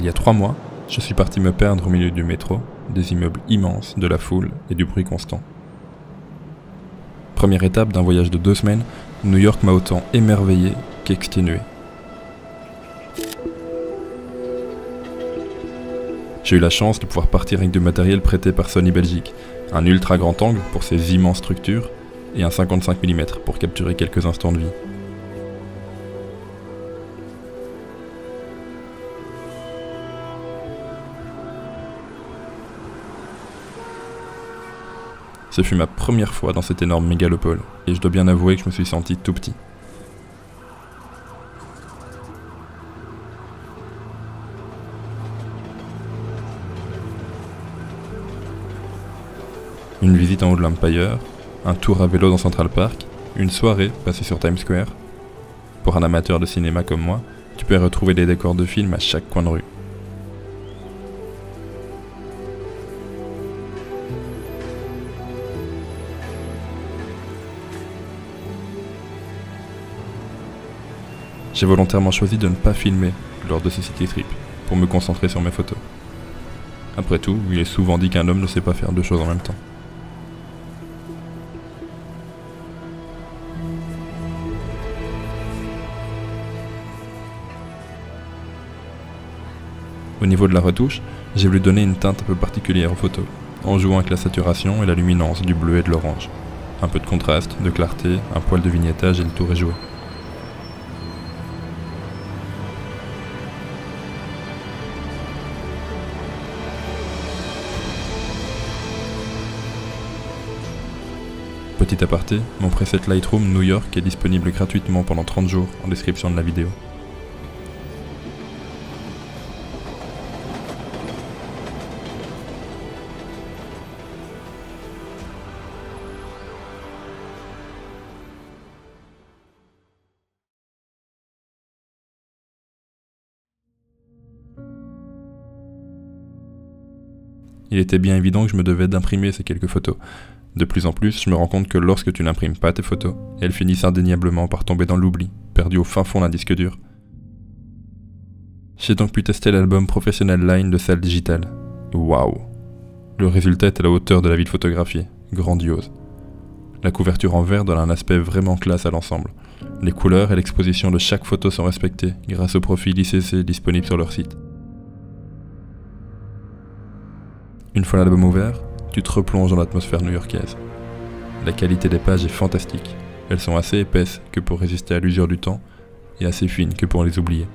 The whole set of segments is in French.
Il y a 3 mois, je suis parti me perdre au milieu du métro, des immeubles immenses, de la foule et du bruit constant. Première étape d'un voyage de 2 semaines, New York m'a autant émerveillé qu'exténué. J'ai eu la chance de pouvoir partir avec du matériel prêté par Sony Belgique, un ultra grand angle pour ses immenses structures et un 55 mm pour capturer quelques instants de vie. Ce fut ma première fois dans cette énorme mégalopole, et je dois bien avouer que je me suis senti tout petit. Une visite en haut de l'Empire, un tour à vélo dans Central Park, une soirée passée sur Times Square. Pour un amateur de cinéma comme moi, tu peux retrouver des décors de films à chaque coin de rue. J'ai volontairement choisi de ne pas filmer lors de ce city trip, pour me concentrer sur mes photos. Après tout, il est souvent dit qu'un homme ne sait pas faire 2 choses en même temps. Au niveau de la retouche, j'ai voulu donner une teinte un peu particulière aux photos, en jouant avec la saturation et la luminance du bleu et de l'orange. Un peu de contraste, de clarté, un poil de vignettage et le tour est joué. Petit aparté, mon preset Lightroom New York est disponible gratuitement pendant 30 jours en description de la vidéo. Il était bien évident que je me devais d'imprimer ces quelques photos. De plus en plus, je me rends compte que lorsque tu n'imprimes pas tes photos, elles finissent indéniablement par tomber dans l'oubli, perdues au fin fond d'un disque dur. J'ai donc pu tester l'album Professional Line de Salle Digitale. Waouh! Le résultat est à la hauteur de la ville photographiée, grandiose. La couverture en verre donne un aspect vraiment classe à l'ensemble. Les couleurs et l'exposition de chaque photo sont respectées grâce au profil ICC disponible sur leur site. Une fois l'album ouvert, tu te replonges dans l'atmosphère new-yorkaise. La qualité des pages est fantastique. Elles sont assez épaisses que pour résister à l'usure du temps, et assez fines que pour les oublier.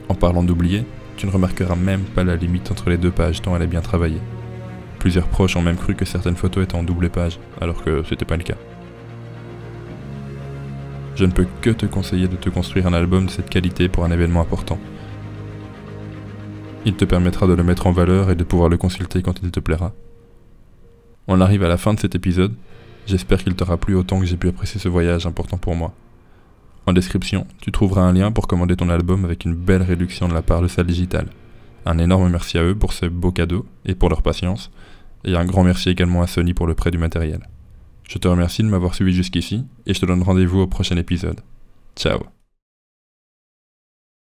En parlant d'oublier, tu ne remarqueras même pas la limite entre les 2 pages tant elle est bien travaillée. Plusieurs proches ont même cru que certaines photos étaient en double page, alors que c'était pas le cas. Je ne peux que te conseiller de te construire un album de cette qualité pour un événement important. Il te permettra de le mettre en valeur et de pouvoir le consulter quand il te plaira. On arrive à la fin de cet épisode, j'espère qu'il t'aura plu autant que j'ai pu apprécier ce voyage important pour moi. En description, tu trouveras un lien pour commander ton album avec une belle réduction de la part de Salle Digitale. Un énorme merci à eux pour ce beau cadeau et pour leur patience, et un grand merci également à Sony pour le prêt du matériel. Je te remercie de m'avoir suivi jusqu'ici, et je te donne rendez-vous au prochain épisode. Ciao!